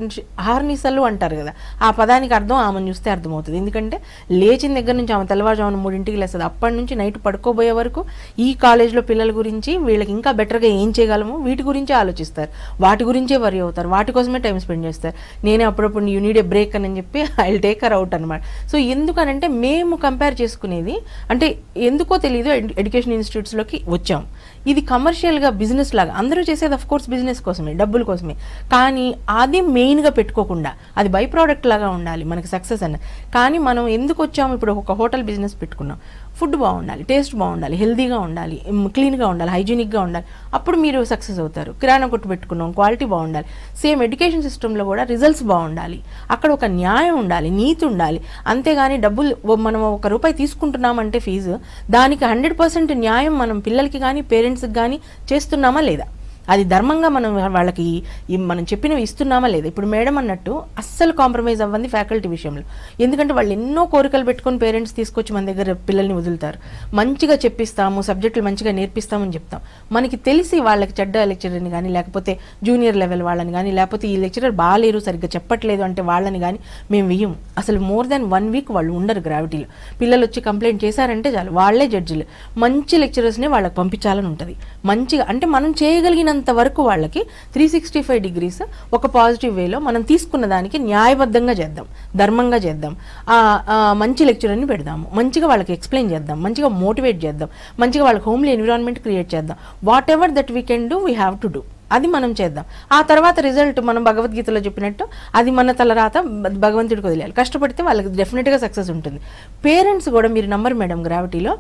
హార్నిసలు అంటారు కదా, ఆ పదానికి అర్థం ఆమెను చూస్తే అర్థమవుతుంది. ఎందుకంటే లేచిన దగ్గర నుంచి ఆమె తెల్లవారుజామున 3 లేస్తుంది, అప్పటి నుంచి నైట్ పడుకోబోయే వరకు ఈ కాలేజ్లో పిల్లల గురించి, వీళ్ళకి ఇంకా బెటర్గా ఏం చేయగలము వీటి గురించే ఆలోచిస్తారు, వాటి గురించే వరి అవుతారు, వాటి కోసమే టైం స్పెండ్ చేస్తారు. నేనే అప్పుడప్పుడు యూ నీడ్ ఏ బ్రేక్ అని చెప్పి I will take her out అనమాట. సో ఎందుకనంటే మేము కంపేర్ చేసుకునేది, అంటే ఎందుకో తెలియదు ఎడ్యుకేషన్ ఇన్స్టిట్యూట్స్లోకి వచ్చాం. ఇది కమర్షియల్గా బిజినెస్ లాగా అందరూ చేసేది ఆఫ్ కోర్స్ బిజినెస్ కోసమే, డబ్బుల కోసమే. కానీ అది మెయిన్గా పెట్టుకోకుండా అది బై ప్రోడక్ట్ లాగా ఉండాలి మనకి సక్సెస్ అన్నది. కానీ మనం ఎందుకు వచ్చాము, ఇప్పుడు ఒక హోటల్ బిజినెస్ పెట్టుకున్నాం, ఫుడ్ బాగుండాలి, టేస్ట్ బాగుండాలి, హెల్తీగా ఉండాలి, క్లీన్గా ఉండాలి, హైజీనిక్గా ఉండాలి, అప్పుడు మీరు సక్సెస్ అవుతారు. కిరాణా కొట్టు పెట్టుకున్నాం, క్వాలిటీ బాగుండాలి. సేమ్ ఎడ్యుకేషన్ సిస్టంలో కూడా రిజల్ట్స్ బాగుండాలి, అక్కడ ఒక న్యాయం ఉండాలి, నీతి ఉండాలి. అంతేగాని డబ్బులు మనం ₹1 తీసుకుంటున్నామంటే ఫీజు, దానికి 100% న్యాయం మనం పిల్లలకి కానీ పేరెంట్స్కి కానీ చేస్తున్నామా లేదా, అది ధర్మంగా మనం వాళ్ళకి మనం చెప్పినవి ఇస్తున్నామా లేదా. ఇప్పుడు మేడం అన్నట్టు అస్సలు కాంప్రమైజ్ అవ్వండి ఫ్యాకల్టీ విషయంలో. ఎందుకంటే వాళ్ళు ఎన్నో కోరికలు పెట్టుకొని పేరెంట్స్ తీసుకొచ్చి మన దగ్గర పిల్లల్ని వదులుతారు. మంచిగా చెప్పిస్తాము, సబ్జెక్టులు మంచిగా నేర్పిస్తామని చెప్తాం. మనకి తెలిసి వాళ్ళకి చెడ్డ లెక్చరర్ని కానీ, లేకపోతే జూనియర్ లెవెల్ వాళ్ళని కానీ, లేకపోతే ఈ లెక్చరర్ బాగాలేరు సరిగ్గా చెప్పట్లేదు అంటే వాళ్ళని కానీ మేము వెయ్యం. అసలు మోర్ దాన్ 1 week వాళ్ళు ఉండరు గ్రావిటీలో. పిల్లలు వచ్చి కంప్లైంట్ చేశారంటే చాలు, వాళ్ళే జడ్జిలు. మంచి లెక్చరర్స్నే వాళ్ళకి పంపించాలని ఉంటుంది. మంచిగా అంటే మనం చేయగలిగిన వరకు వాళ్ళకి 365 degrees ఒక పాజిటివ్ వేలో మనం తీసుకున్న దానికి న్యాయబద్ధంగా చేద్దాం, ధర్మంగా చేద్దాం. మంచి లెక్చరర్ని పెడదాము, మంచిగా వాళ్ళకి ఎక్స్ప్లెయిన్ చేద్దాం, మంచిగా మోటివేట్ చేద్దాం, మంచిగా వాళ్ళకి హోమ్లీ ఎన్విరాన్మెంట్ క్రియేట్ చేద్దాం. What ever that we can do, we have to do. అది మనం చేద్దాం. ఆ తర్వాత రిజల్ట్ మనం భగవద్గీతలో చెప్పినట్టు అది మన తలరాత భగవంతుడికి వదిలేయాలి. కష్టపడితే వాళ్ళకి డెఫినెట్గా సక్సెస్ ఉంటుంది. పేరెంట్స్ కూడా మీరు నమ్మరు మేడం, గ్రావిటీలో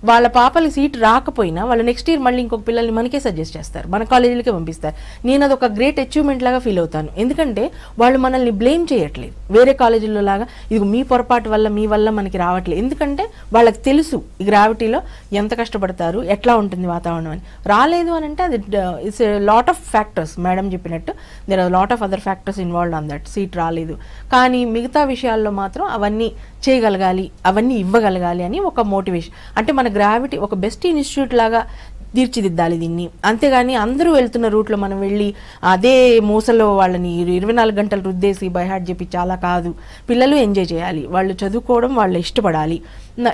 వాళ్ళ పాపలకి సీట్ రాకపోయినా వాళ్ళు నెక్స్ట్ ఇయర్ మళ్ళీ ఇంకొక పిల్లల్ని మనకే సజెస్ట్ చేస్తారు, మన కాలేజీలకే పంపిస్తారు. నేను అది ఒక గ్రేట్ అచీవ్మెంట్ లాగా ఫీల్ అవుతాను. ఎందుకంటే వాళ్ళు మనల్ని బ్లేమ్ చేయట్లేదు వేరే కాలేజీల్లో లాగా, ఇది మీ పొరపాటు వల్ల మీ వల్ల మనకి రావట్లేదు. ఎందుకంటే వాళ్ళకి తెలుసు ఈ గ్రావిటీలో ఎంత కష్టపడతారు, ఎట్లా ఉంటుంది వాతావరణం అని. రాలేదు అని అంటే అది it's lot of factors. Madam చెప్పినట్టు there are lot of other factors involved on that. Seat రాలేదు కానీ మిగతా విషయాల్లో మాత్రం అవన్నీ చేయగలగాలి, అవన్నీ ఇవ్వగలగాలి అని ఒక మోటివేషన్. అంటే మన గ్రావిటీ ఒక బెస్ట్ ఇన్స్టిట్యూట్ లాగా తీర్చిదిద్దాలి దీన్ని. అంతేగాని అందరూ వెళ్తున్న రూట్లో మనం వెళ్ళి అదే మూసలో వాళ్ళని 24 గంటలు రుద్దేసి బై హార్ట్ చెప్పి చాలా కాదు. పిల్లలు ఎంజాయ్ చేయాలి, వాళ్ళు చదువుకోవడం వాళ్ళు ఇష్టపడాలి,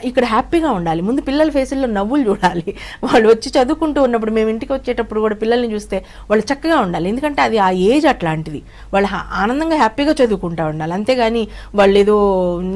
ఇక్కడ హ్యాపీగా ఉండాలి. ముందు పిల్లల ఫేసుల్లో నవ్వులు చూడాలి. వాళ్ళు వచ్చి చదువుకుంటూ ఉన్నప్పుడు మేము ఇంటికి వచ్చేటప్పుడు కూడా పిల్లల్ని చూస్తే వాళ్ళు చక్కగా ఉండాలి. ఎందుకంటే అది ఆ ఏజ్ అట్లాంటిది. వాళ్ళు ఆనందంగా హ్యాపీగా చదువుకుంటూ ఉండాలి. అంతేగాని వాళ్ళు ఏదో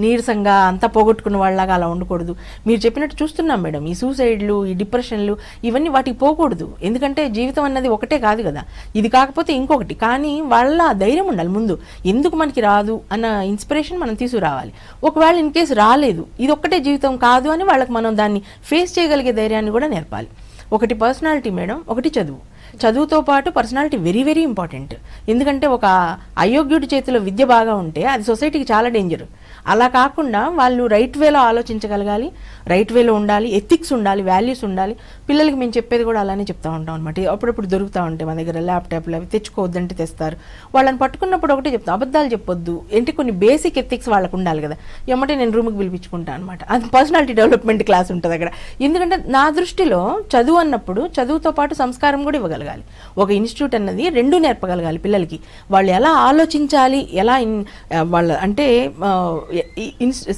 నీరసంగా అంతా పోగొట్టుకున్న వాళ్ళలాగా అలా ఉండకూడదు. మీరు చెప్పినట్టు చూస్తున్నాం మేడం, ఈ సూసైడ్లు, ఈ డిప్రెషన్లు, ఇవన్నీ వాటికి పోకూడదు. ఎందుకంటే జీవితం అన్నది ఒకటే కాదు కదా, ఇది కాకపోతే ఇంకొకటి. కానీ వాళ్ళ ధైర్యం ఉండాలి. ముందు ఎందుకు మనకి రాదు అన్న ఇన్స్పిరేషన్ మనం తీసుకురావాలి. ఒకవేళ ఇన్ కేసు రాలేదు, ఇది ఒక్కటే జీవితం కాదు అని వాళ్ళకి మనం దాన్ని ఫేస్ చేయగలిగే ధైర్యాన్ని కూడా నేర్పాలి. ఒకటి పర్సనాలిటీ మేడం, ఒకటి చదువు. చదువుతో పాటు పర్సనాలిటీ వెరీ వెరీ ఇంపార్టెంట్. ఎందుకంటే ఒక అయోగ్యుడి చేతిలో విద్య బాగా ఉంటే అది సొసైటీకి చాలా డేంజర్. అలా కాకుండా వాళ్ళు రైట్ వేలో ఆలోచించగలగాలి, రైట్ వేలో ఉండాలి, ఎథిక్స్ ఉండాలి, వాల్యూస్ ఉండాలి. పిల్లలకి మేము చెప్పేది కూడా అలానే చెప్తూ ఉంటాం అనమాట. అప్పుడప్పుడు దొరుకుతూ ఉంటాయి మా దగ్గర ల్యాప్టాప్లు, అవి తెచ్చుకోవద్దంటే తెస్తారు. వాళ్ళని పట్టుకున్నప్పుడు ఒకటే చెప్తాం, అబద్ధాలు చెప్పొద్దు. ఏంటి కొన్ని బేసిక్ ఎథిక్స్ వాళ్ళకు ఉండాలి కదా. ఏమంటే నేను రూమ్కి పిలిపించుకుంటాను అనమాట. అది పర్సనాలిటీ డెవలప్మెంట్ క్లాస్ ఉంటుంది అక్కడ. ఎందుకంటే నా దృష్టిలో చదువు అన్నప్పుడు చదువుతో పాటు సంస్కారం కూడా ఇవ్వగలగాలి. ఒక ఇన్స్టిట్యూట్ అన్నది రెండూ నేర్పగలగాలి పిల్లలకి. వాళ్ళు ఎలా ఆలోచించాలి, ఎలా వాళ్ళ అంటే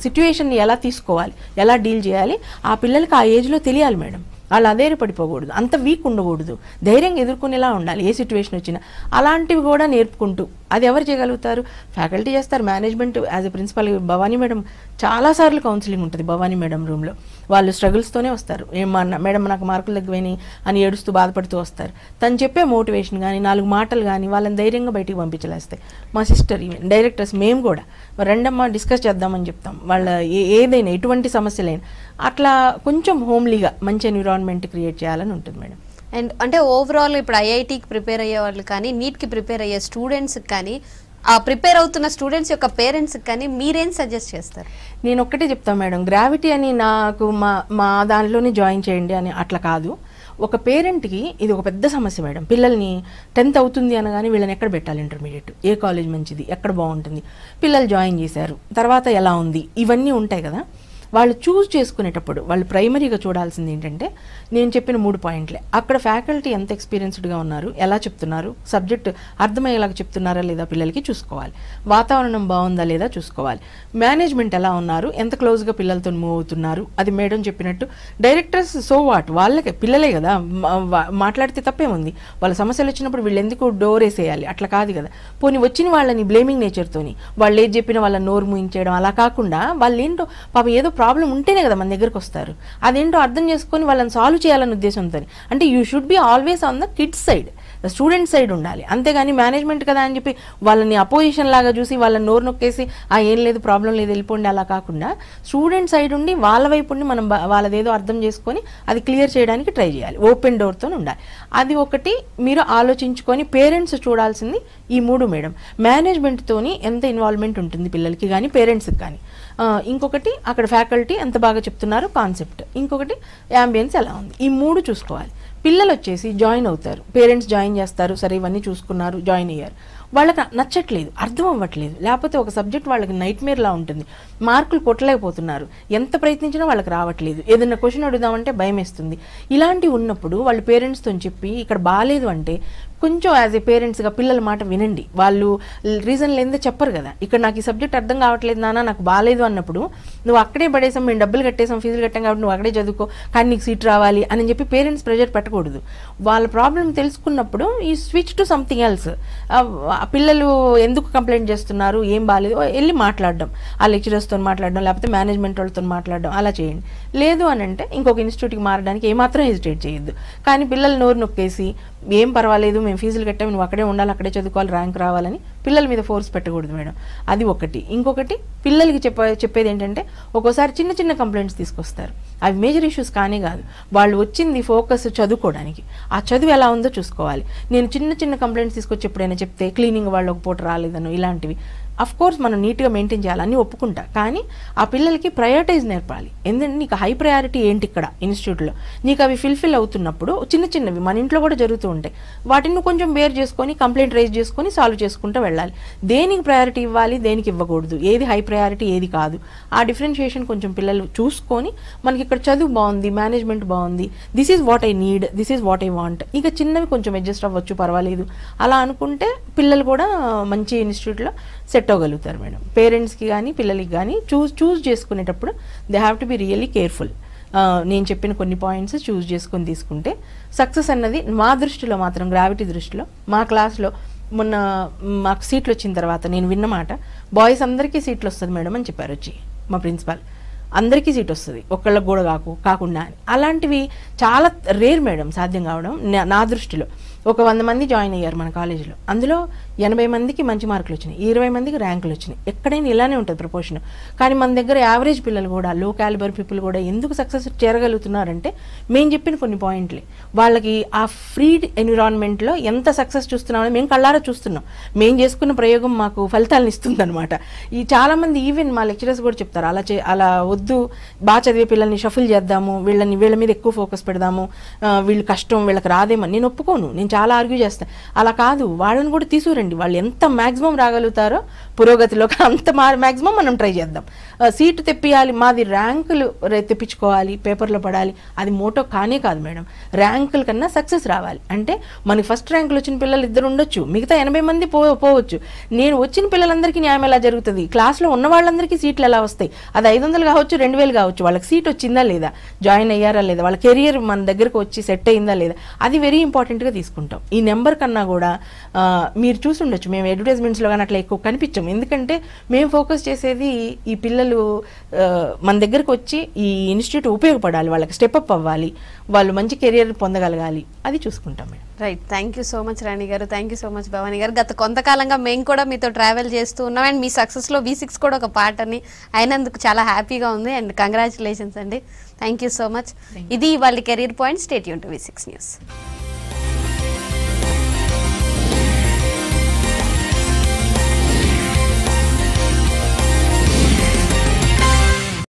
సిచ్యువేషన్ని ఎలా తీసుకోవాలి, ఎలా డీల్ చేయాలి, ఆ పిల్లలకి ఆ ఏజ్లో తెలియాలి మేడం. వాళ్ళు అధైర్యపడిపోకూడదు, అంత వీక్ ఉండకూడదు, ధైర్యంగా ఎదుర్కొనేలా ఉండాలి ఏ సిచ్యువేషన్ వచ్చినా. అలాంటివి కూడా నేర్పుకుంటూ అది ఎవరు చేయగలుగుతారు? ఫ్యాకల్టీ చేస్తారు, management. As a principal Bhavani madam చాలాసార్లు కౌన్సిలింగ్ ఉంటుంది భవానీ మేడం రూమ్లో. వాళ్ళు స్ట్రగుల్స్తోనే వస్తారు. ఏమన్నా మేడం నాకు మార్కులు తగ్గిపోయినాయి అని ఏడుస్తూ బాధపడుతూ వస్తారు. తను చెప్పే మోటివేషన్ కానీ 4 మాటలు కానీ వాళ్ళని ధైర్యంగా బయటికి పంపించలేస్తాయి. మా సిస్టర్ ఈవెన్ డైరెక్టర్స్ మేము కూడా రెండమ్మ డిస్కస్ చేద్దామని చెప్తాం. వాళ్ళ ఏదైనా ఎటువంటి సమస్యలైనా అట్లా కొంచెం హోమ్లీగా మంచి ఎన్విరాన్మెంట్ క్రియేట్ చేయాలని ఉంటుంది మేడం. అండ్ అంటే ఓవరాల్ ఇప్పుడు ఐఐటీకి ప్రిపేర్ అయ్యే వాళ్ళు కానీ, నీట్కి ప్రిపేర్ అయ్యే స్టూడెంట్స్కి కానీ, ఆ ప్రిపేర్ అవుతున్న స్టూడెంట్స్ యొక్క పేరెంట్స్కి కానీ మీరేం సజెస్ట్ చేస్తారు? నేను ఒక్కటే చెప్తాను మేడం, గ్రావిటీ అని నాకు మా దానిలోనే జాయిన్ చేయండి అని అట్లా కాదు. ఒక పేరెంట్కి ఇది ఒక పెద్ద సమస్య మేడం. పిల్లల్ని 10th అవుతుంది అనగానే వీళ్ళని ఎక్కడ పెట్టాలి, ఇంటర్మీడియట్ ఏ కాలేజ్ మంచిది, ఎక్కడ బాగుంటుంది, పిల్లలు జాయిన్ చేశారు తర్వాత ఎలా ఉంది, ఇవన్నీ ఉంటాయి కదా. వాళ్ళు చూస్ చేసుకునేటప్పుడు వాళ్ళు ప్రైమరీగా చూడాల్సింది ఏంటంటే నేను చెప్పిన 3 పాయింట్లే. అక్కడ ఫ్యాకల్టీ ఎంత ఎక్స్పీరియన్స్డ్గా ఉన్నారు, ఎలా చెప్తున్నారు, సబ్జెక్ట్ అర్థమయ్యేలాగా చెప్తున్నారా లేదా పిల్లలకి చూసుకోవాలి, వాతావరణం బాగుందా లేదా చూసుకోవాలి, మేనేజ్మెంట్ ఎలా ఉన్నారు, ఎంత క్లోజ్గా పిల్లలతో మూవ్ అవుతున్నారు. అది మేడం చెప్పినట్టు డైరెక్టర్స్ సో వాట్, వాళ్ళకే పిల్లలే కదా, మాట్లాడితే తప్పేముంది. వాళ్ళ సమస్యలు వచ్చినప్పుడు వీళ్ళు ఎందుకు డోర్ వేసేయాలి, అట్లా కాదు కదా. పోనీ వచ్చిన వాళ్ళని బ్లేమింగ్ నేచర్తోని వాళ్ళు ఏది చెప్పినా వాళ్ళ నోరు మూయించేయడం అలా కాకుండా వాళ్ళు ఏంటో పాపం ఏదో ప్రాబ్లం ఉంటేనే కదా మన దగ్గరకు వస్తారు, అదేంటో అర్థం చేసుకొని వాళ్ళని సాల్వ్ చేయాలనే ఉద్దేశంతో. అంటే you should be always on the kids side, student side ఉండాలి. అంతేగాని మేనేజ్మెంట్ కదా అని చెప్పి వాళ్ళని అపోజిషన్ లాగా చూసి వాళ్ళని నోరు నొక్కేసి ఏం లేదు ప్రాబ్లం లేదు వెళ్ళిపోండి అలా కాకుండా స్టూడెంట్ సైడ్ ఉండి వాళ్ళ వైపు ఉండి మనం వాళ్ళదేదో అర్థం చేసుకొని అది క్లియర్ చేయడానికి ట్రై చేయాలి. ఓపెన్ డోర్తో ఉండాలి. అది ఒకటి మీరు ఆలోచించుకొని పేరెంట్స్ చూడాల్సింది ఈ 3 మేడం. మేనేజ్మెంట్తోని ఎంత ఇన్వాల్వ్మెంట్ ఉంటుంది పిల్లలకి కానీ పేరెంట్స్కి కానీ. ఇంకొకటి అక్కడ ఫ్యాకల్టీ ఎంత బాగా చెప్తున్నారు కాన్సెప్ట్, ఇంకొకటి యాంబియన్స్ ఎలా ఉంది, ఈ 3 చూసుకోవాలి. పిల్లలు వచ్చేసి జాయిన్ అవుతారు, పేరెంట్స్ జాయిన్ చేస్తారు, సరే ఇవన్నీ చూసుకున్నారు, జాయిన్ అయ్యారు, వాళ్ళకి నచ్చట్లేదు, అర్థం అవ్వట్లేదు, లేకపోతే ఒక సబ్జెక్ట్ వాళ్ళకి నైట్ మేర్లా ఉంటుంది, మార్కులు కొట్టలేకపోతున్నారు, ఎంత ప్రయత్నించినా వాళ్ళకి రావట్లేదు, ఏదైనా క్వశ్చన్ అడుగుదామంటే భయం వేస్తుంది. ఇలాంటివి ఉన్నప్పుడు వాళ్ళు పేరెంట్స్తో చెప్పి ఇక్కడ బాగాలేదు అంటే కొంచెం యాజ్ ఏ పేరెంట్స్గా పిల్లల మాట వినండి. వాళ్ళు రీజన్లు ఏందో చెప్పరు కదా, ఇక్కడ నాకు ఈ సబ్జెక్ట్ అర్థం కావట్లేదు నాన్న, నాకు బాగాలేదు అన్నప్పుడు నువ్వు అక్కడే పడేసాం, మేము డబ్బులు కట్టేసాం, ఫీజులు కట్టాం కాబట్టి నువ్వు అక్కడే చదువుకో, కానీ నీకు సీట్ రావాలి అని చెప్పి పేరెంట్స్ ప్రెజర్ పెట్టకూడదు. వాళ్ళ ప్రాబ్లం తెలుసుకున్నప్పుడు ఈ స్విచ్ టు సంథింగ్ ఎల్స్. పిల్లలు ఎందుకు కంప్లైంట్ చేస్తున్నారు, ఏం బాగాలేదు, వెళ్ళి మాట్లాడడం, ఆ లెక్చరర్స్తో మాట్లాడడం, లేకపోతే మేనేజ్మెంట్ వాళ్ళతో మాట్లాడడం, అలా చేయండి. లేదు అని అంటే ఇంకొక ఇన్స్టిట్యూట్కి మారడానికి ఏమాత్రం హెజిటేట్ చేయొద్దు. కానీ పిల్లలు నోరు నొక్కేసి ఏం పర్వాలేదు మేము ఫీజులు కట్టాము నువ్వు అక్కడే ఉండాలి, అక్కడే చదువుకోవాలి, ర్యాంక్ రావాలని పిల్లల మీద ఫోర్స్ పెట్టకూడదు మేడం. అది ఒకటి. ఇంకొకటి పిల్లలకి చెప్పేది ఏంటంటే ఒక్కోసారి చిన్న చిన్న కంప్లైంట్స్ తీసుకొస్తారు. అవి మేజర్ ఇష్యూస్ కానీ కాదు. వాళ్ళు వచ్చింది ఫోకస్ చదువుకోవడానికి, ఆ చదువు ఎలా ఉందో చూసుకోవాలి. నేను చిన్న చిన్న కంప్లైంట్స్ తీసుకొచ్చి ఎప్పుడైనా చెప్తే క్లీనింగ్ వాళ్ళు ఒక పూట రాలేదనో ఇలాంటివి అఫ్ కోర్స్ మనం నీట్గా మెయింటైన్ చేయాలని ఒప్పుకుంటా, కానీ ఆ పిల్లలకి ప్రయారిటైజ్ నేర్పాలి. ఎందుకంటే నీకు హై ప్రయారిటీ ఏంటి ఇక్కడ ఇన్స్టిట్యూట్లో, నీకు అవి ఫిల్ఫిల్ అవుతున్నప్పుడు చిన్న చిన్నవి మన ఇంట్లో కూడా జరుగుతూ ఉంటాయి, వాటిని కొంచెం బేర్ చేసుకొని కంప్లైంట్ రైజ్ చేసుకొని సాల్వ్ చేసుకుంటూ వెళ్ళాలి. దేనికి ప్రయారిటీ ఇవ్వాలి, దేనికి ఇవ్వకూడదు, ఏది హై ప్రయారిటీ ఏది కాదు, ఆ డిఫరెన్షియేషన్ కొంచెం పిల్లలు చూసుకొని మనకి ఇక్కడ చదువు బాగుంది, మేనేజ్మెంట్ బాగుంది, this is what I need, this is what I want, ఇక చిన్నవి కొంచెం అడ్జస్ట్ అవ్వచ్చు పర్వాలేదు అలా అనుకుంటే పిల్లలు కూడా మంచి ఇన్స్టిట్యూట్లో సెట్ అవ్వగలుగుతారు మేడం. పేరెంట్స్కి కానీ పిల్లలకి కానీ చూస్ చేసుకునేటప్పుడు they have to be really careful. నేను చెప్పిన కొన్ని పాయింట్స్ చూస్ చేసుకొని తీసుకుంటే సక్సెస్ అన్నది మా దృష్టిలో మాత్రం, గ్రావిటీ దృష్టిలో మా క్లాస్లో మొన్న మాకు సీట్లు వచ్చిన తర్వాత నేను విన్నమాట, బాయ్స్ అందరికీ సీట్లు వస్తుంది మేడం అని చెప్పారు వచ్చి మా ప్రిన్సిపాల్. అందరికీ సీట్ వస్తుంది, ఒక్కళ్ళకి కూడా కాకుండా అని. అలాంటివి చాలా రేర్ మేడం సాధ్యం కావడం నా దృష్టిలో. ఒక 100 మంది జాయిన్ అయ్యారు మన కాలేజీలో, అందులో 80 మందికి మంచి మార్కులు వచ్చినాయి, 20 మందికి ర్యాంకులు వచ్చినాయి. ఎక్కడైనా ఇలానే ఉంటుంది ప్రపోర్షన్. కానీ మన దగ్గర యావరేజ్ పిల్లలు కూడా, లో క్యాలిబర్ పీపుల్ కూడా ఎందుకు సక్సెస్ చేరగలుగుతున్నారంటే మేము చెప్పిన కొన్ని పాయింట్లే. వాళ్ళకి ఆ ఫ్రీ ఎన్విరాన్మెంట్లో ఎంత సక్సెస్ చూస్తున్నామని మేము కళ్ళారా చూస్తున్నాం. మేము చేసుకున్న ప్రయోగం మాకు ఫలితాలను ఇస్తుంది అనమాట. ఈ చాలామంది ఈవెన్ మా లెక్చరర్స్ కూడా చెప్తారు, అలా వద్దు, బాగా చదివే పిల్లల్ని షఫుల్ చేద్దాము, వీళ్ళ మీద ఎక్కువ ఫోకస్ పెడదాము, వీళ్ళు కష్టం వీళ్ళకి రాదేమని. నేను ఒప్పుకోను, నేను చాలా ఆర్గ్యూ చేస్తాను. అలా కాదు, వాళ్ళని కూడా తీసుకురండి, వాళ్ళు ఎంత మ్యాక్సిమం రాగలుగుతారో పురోగతిలోకి అంత మ్యాక్సిమం మనం ట్రై చేద్దాం. సీటు తెప్పియాలి, మాది ర్యాంకులు తెప్పించుకోవాలి, పేపర్లో పడాలి, అది మోటో కానే కాదు మేడం. ర్యాంకుల కన్నా సక్సెస్ రావాలి. అంటే మనకి ఫస్ట్ ర్యాంకులు వచ్చిన పిల్లలు 2 ఉండొచ్చు, మిగతా 80 మంది పోవచ్చు. నేను వచ్చిన పిల్లలందరికీ న్యాయం ఎలా జరుగుతుంది, క్లాస్లో ఉన్న వాళ్ళందరికీ సీట్లు ఎలా వస్తాయి, అది 500 కావచ్చు 2000 కావచ్చు, వాళ్ళకి సీట్ వచ్చిందా లేదా, జాయిన్ అయ్యారా లేదా, వాళ్ళ కెరియర్ మన దగ్గరకు వచ్చి సెట్ అయిందా లేదా, అది వెరీ ఇంపార్టెంట్గా తీసుకుంటాం. ఈ నెంబర్ కన్నా కూడా మీరు చూసి ఉండొచ్చు, మేము అడ్వర్టైజ్మెంట్స్లో కానీ అట్లా ఎక్కువ కనిపించాం. ఎందుకంటే మేము ఫోకస్ చేసేది ఈ పిల్లలు మన దగ్గరకు వచ్చి ఈ ఇన్స్టిట్యూట్ ఉపయోగపడాలి, వాళ్ళకి స్టెప్అప్ అవ్వాలి, వాళ్ళు మంచి కెరియర్ పొందగలగాలి, అది చూసుకుంటాం madam. Right, thank you so much Rani garu, thank you so much Bhavani garu. గత కొంతకాలంగా మేము కూడా మీతో ట్రావెల్ చేస్తూ ఉన్నాం, అండ్ మీ సక్సెస్లో V6 కూడా ఒక పార్ట్ అని అయినందుకు చాలా హ్యాపీగా ఉంది, అండ్ కంగ్రాచులేషన్స్ అండి. Thank you so much. ఇది వాళ్ళ career point. Stay tune to V6 news.